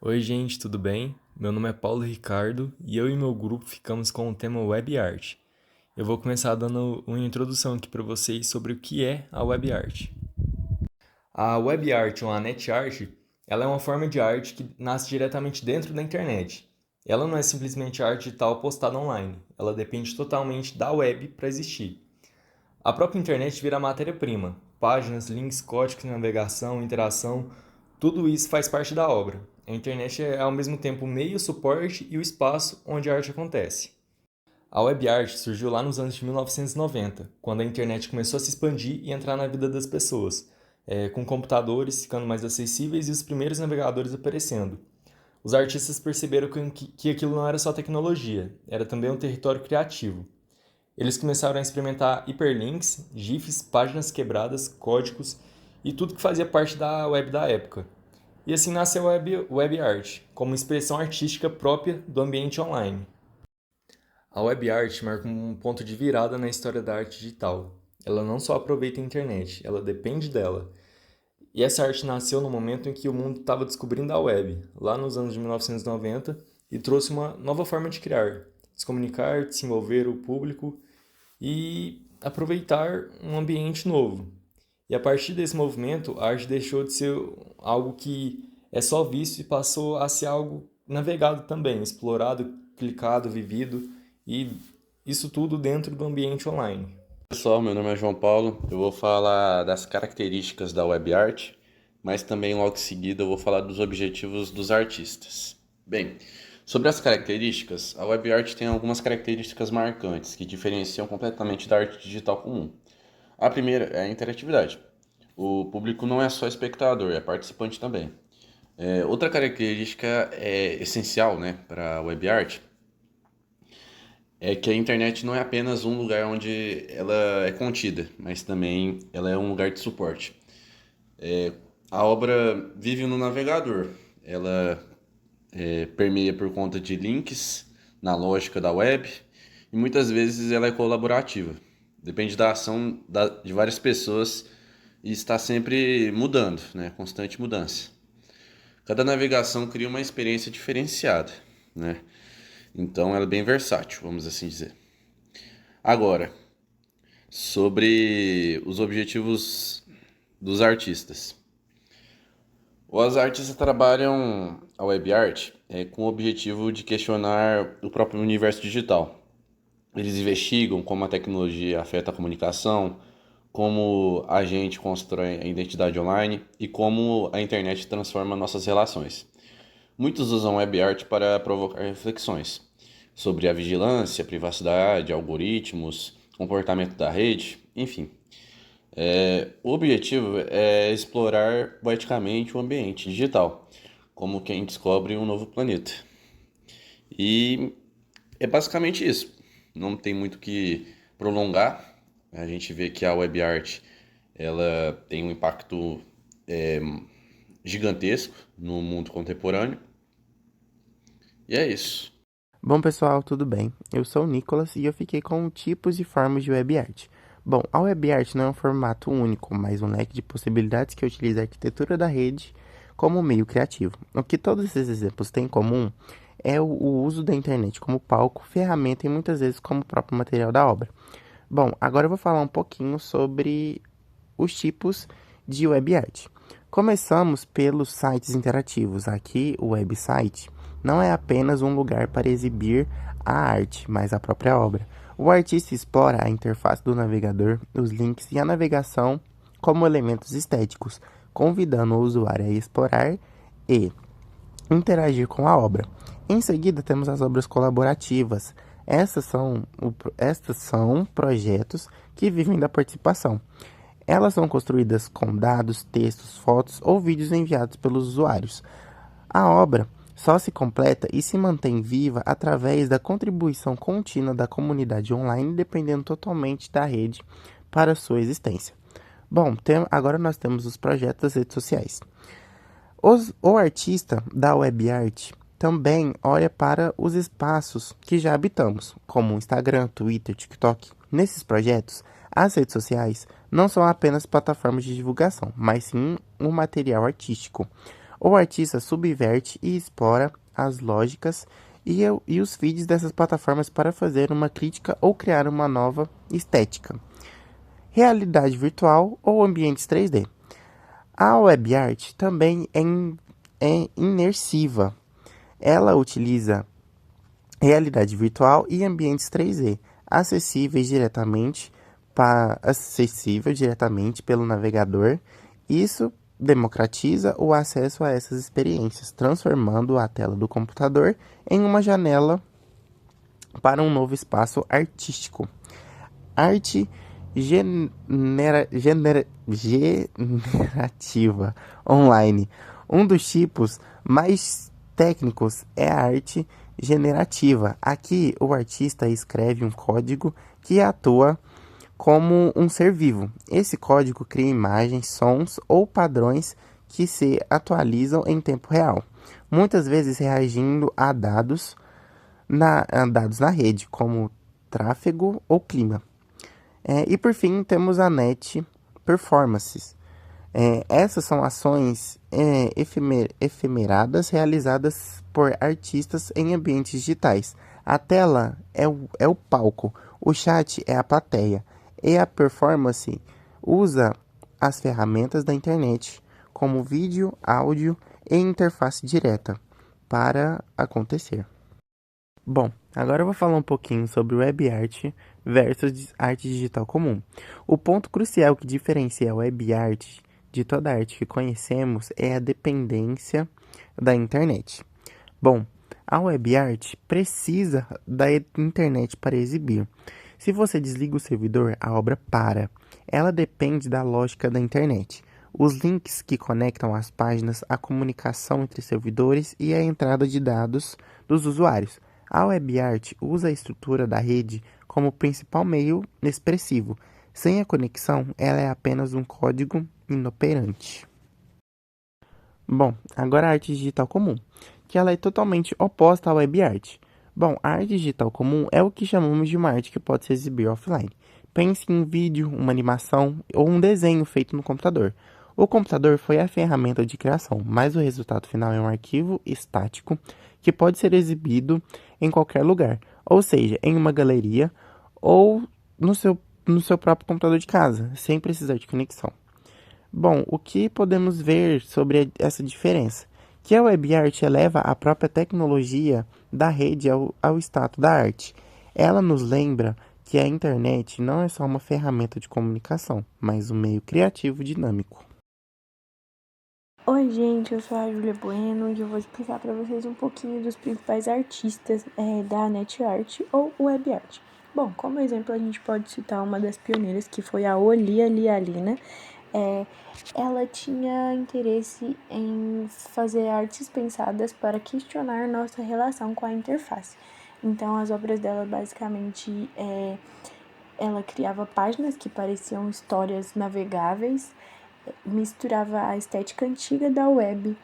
Oi, gente, tudo bem? Meu nome é Paulo Ricardo e eu e meu grupo ficamos com o tema Web Art. Eu vou começar dando uma introdução aqui para vocês sobre o que é a Web Art. A Web Art ou a Net Art, ela é uma forma de arte que nasce diretamente dentro da internet. Ela não é simplesmente arte digital postada online, ela depende totalmente da web para existir. A própria internet vira a matéria-prima. Páginas, links, códigos de navegação, interação, tudo isso faz parte da obra. A internet é ao mesmo tempo o meio, o suporte e o espaço onde a arte acontece. A web art surgiu lá nos anos de 1990, quando a internet começou a se expandir e entrar na vida das pessoas, com computadores ficando mais acessíveis e os primeiros navegadores aparecendo. Os artistas perceberam que aquilo não era só tecnologia, era também um território criativo. Eles começaram a experimentar hiperlinks, GIFs, páginas quebradas, códigos e tudo que fazia parte da web da época. E assim nasceu a web art, como expressão artística própria do ambiente online. A web art marca um ponto de virada na história da arte digital. Ela não só aproveita a internet, ela depende dela. E essa arte nasceu no momento em que o mundo estava descobrindo a web, lá nos anos de 1990, e trouxe uma nova forma de criar, de se comunicar, de se envolver o público e aproveitar um ambiente novo. E a partir desse movimento, a arte deixou de ser algo que é só visto e passou a ser algo navegado também, explorado, clicado, vivido e isso tudo dentro do ambiente online. Pessoal, meu nome é João Paulo. Eu vou falar das características da web art, mas também logo em seguida eu vou falar dos objetivos dos artistas. Bem, sobre as características, a web art tem algumas características marcantes que diferenciam completamente da arte digital comum. A primeira é a interatividade. O público não é só espectador, é participante também. Outra característica essencial, né, para a web art é que a internet não é apenas um lugar onde ela é contida, mas também ela é um lugar de suporte. A obra vive no navegador, ela permeia por conta de links na lógica da web e muitas vezes ela é colaborativa. Depende da ação de várias pessoas e está sempre mudando, né? Constante mudança. Cada navegação cria uma experiência diferenciada, né? Então ela é bem versátil, vamos assim dizer. Agora, sobre os objetivos dos artistas. Os artistas trabalham a web art com o objetivo de questionar o próprio universo digital. Eles investigam como a tecnologia afeta a comunicação, como a gente constrói a identidade online e como a internet transforma nossas relações. Muitos usam web art para provocar reflexões sobre a vigilância, privacidade, algoritmos, comportamento da rede, enfim. O objetivo é explorar poeticamente o ambiente digital, como quem descobre um novo planeta. E é basicamente isso. Não tem muito que prolongar. A gente vê que a web art ela tem um impacto é, gigantesco no mundo contemporâneo. E é isso. Bom, pessoal, tudo bem? Eu sou o Nicolas e eu fiquei com tipos e formas de web art. Bom, a web art não é um formato único, mas um leque de possibilidades que utiliza a arquitetura da rede como meio criativo. O que todos esses exemplos têm em comum é o uso da internet como palco, ferramenta e muitas vezes como próprio material da obra. Bom, agora eu vou falar um pouquinho sobre os tipos de web art. Começamos pelos sites interativos. Aqui, o website não é apenas um lugar para exibir a arte, mas a própria obra. O artista explora a interface do navegador, os links e a navegação como elementos estéticos, convidando o usuário a explorar e interagir com a obra. Em seguida, temos as obras colaborativas. Estas são projetos que vivem da participação. Elas são construídas com dados, textos, fotos ou vídeos enviados pelos usuários. A obra só se completa e se mantém viva através da contribuição contínua da comunidade online, dependendo totalmente da rede para sua existência. Bom, agora nós temos os projetos das redes sociais. O artista da web art também olha para os espaços que já habitamos, como Instagram, Twitter, TikTok. Nesses projetos, as redes sociais não são apenas plataformas de divulgação, mas sim um material artístico. O artista subverte e explora as lógicas e os feeds dessas plataformas para fazer uma crítica ou criar uma nova estética. Realidade virtual ou ambientes 3D. A web art também é imersiva. Ela utiliza realidade virtual e ambientes 3D, acessível diretamente pelo navegador. Isso democratiza o acesso a essas experiências, transformando a tela do computador em uma janela para um novo espaço artístico. Arte generativa online. Um dos tipos mais técnicos é a arte generativa. Aqui, o artista escreve um código que atua como um ser vivo. Esse código cria imagens, sons ou padrões que se atualizam em tempo real, muitas vezes reagindo a dados na rede, como tráfego ou clima. E por fim, temos a net performances. Essas são ações efemeradas realizadas por artistas em ambientes digitais. A tela é o palco, o chat é a plateia, e a performance usa as ferramentas da internet, como vídeo, áudio e interface direta, para acontecer. Bom, agora eu vou falar um pouquinho sobre web art versus arte digital comum. O ponto crucial que diferencia a web art de toda a arte que conhecemos é a dependência da internet. Bom, a web art precisa da internet para exibir. Se você desliga o servidor, a obra para. Ela depende da lógica da internet. Os links que conectam as páginas, a comunicação entre servidores e a entrada de dados dos usuários. A web art usa a estrutura da rede como principal meio expressivo. Sem a conexão, ela é apenas um código inoperante. Bom, agora a arte digital comum, que ela é totalmente oposta à web art. Bom, a arte digital comum é o que chamamos de uma arte que pode se exibir offline. Pense em um vídeo, uma animação ou um desenho feito no computador. O computador foi a ferramenta de criação, mas o resultado final é um arquivo estático que pode ser exibido em qualquer lugar, ou seja, em uma galeria ou no seu próprio computador de casa, sem precisar de conexão. Bom, o que podemos ver sobre essa diferença? Que a web art eleva a própria tecnologia da rede ao status da arte. Ela nos lembra que a internet não é só uma ferramenta de comunicação, mas um meio criativo e dinâmico. Oi, gente, eu sou a Júlia Bueno e eu vou explicar para vocês um pouquinho dos principais artistas da net art ou web art. Bom, como exemplo, a gente pode citar uma das pioneiras, que foi a Olia Lialina. Ela tinha interesse em fazer artes pensadas para questionar nossa relação com a interface. Então, as obras dela, basicamente, ela criava páginas que pareciam histórias navegáveis, misturava a estética antiga da web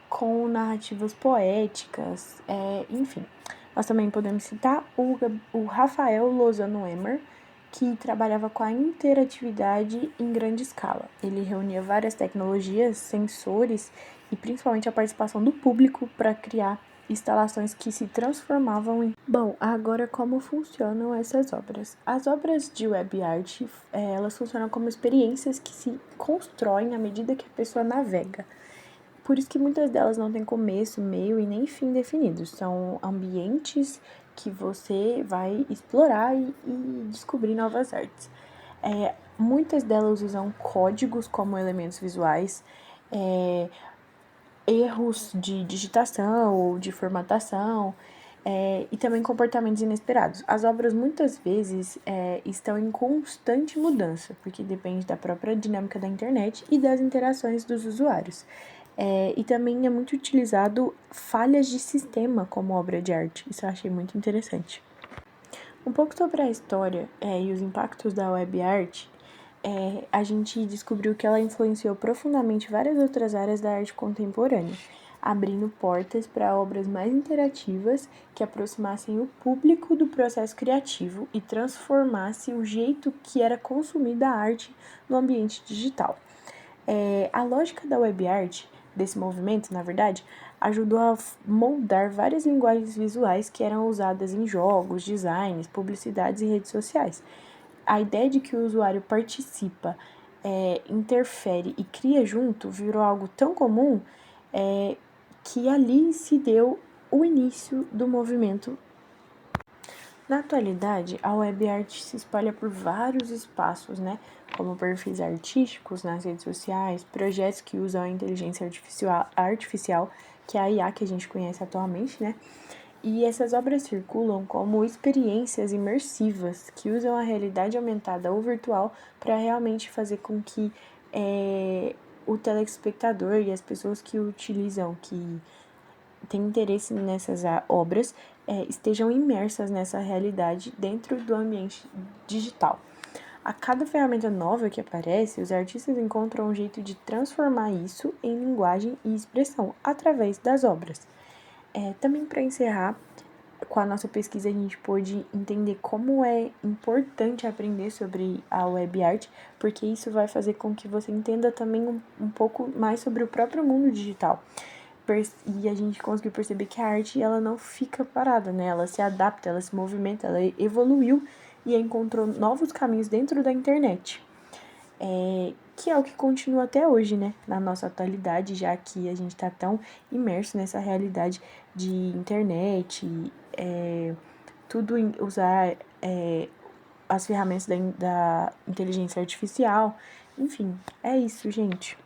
com narrativas poéticas, enfim. Nós também podemos citar o Rafael Lozano Emer, que trabalhava com a interatividade em grande escala. Ele reunia várias tecnologias, sensores e principalmente a participação do público para criar instalações que se transformavam em... Bom, agora como funcionam essas obras? As obras de web art, elas funcionam como experiências que se constroem à medida que a pessoa navega. Por isso que muitas delas não têm começo, meio e nem fim definidos. São ambientes que você vai explorar e descobrir novas artes. Muitas delas usam códigos como elementos visuais, erros de digitação ou de formatação, e também comportamentos inesperados. As obras muitas vezes estão em constante mudança, porque depende da própria dinâmica da internet e das interações dos usuários. E também é muito utilizado falhas de sistema como obra de arte. Isso eu achei muito interessante. Um pouco sobre a história e os impactos da web art, a gente descobriu que ela influenciou profundamente várias outras áreas da arte contemporânea, abrindo portas para obras mais interativas que aproximassem o público do processo criativo e transformasse o jeito que era consumida a arte no ambiente digital. A lógica da web art desse movimento, na verdade, ajudou a moldar várias linguagens visuais que eram usadas em jogos, designs, publicidades e redes sociais. A ideia de que o usuário participa, interfere e cria junto virou algo tão comum que ali se deu o início do movimento. Na atualidade, a web art se espalha por vários espaços, né? Como perfis artísticos nas redes sociais, projetos que usam a inteligência artificial, que é a IA que a gente conhece atualmente, né? E essas obras circulam como experiências imersivas que usam a realidade aumentada ou virtual para realmente fazer com que o telespectador e as pessoas que utilizam, que têm interesse nessas obras, estejam imersas nessa realidade dentro do ambiente digital. A cada ferramenta nova que aparece, os artistas encontram um jeito de transformar isso em linguagem e expressão através das obras. Também para encerrar, com a nossa pesquisa a gente pôde entender como é importante aprender sobre a web art, porque isso vai fazer com que você entenda também um pouco mais sobre o próprio mundo digital. E a gente conseguiu perceber que a arte ela não fica parada, né? Ela se adapta, ela se movimenta, ela evoluiu e encontrou novos caminhos dentro da internet. Que é o que continua até hoje, né? Na nossa atualidade, já que a gente está tão imerso nessa realidade de internet, tudo usar as ferramentas da inteligência artificial. Enfim, é isso, gente.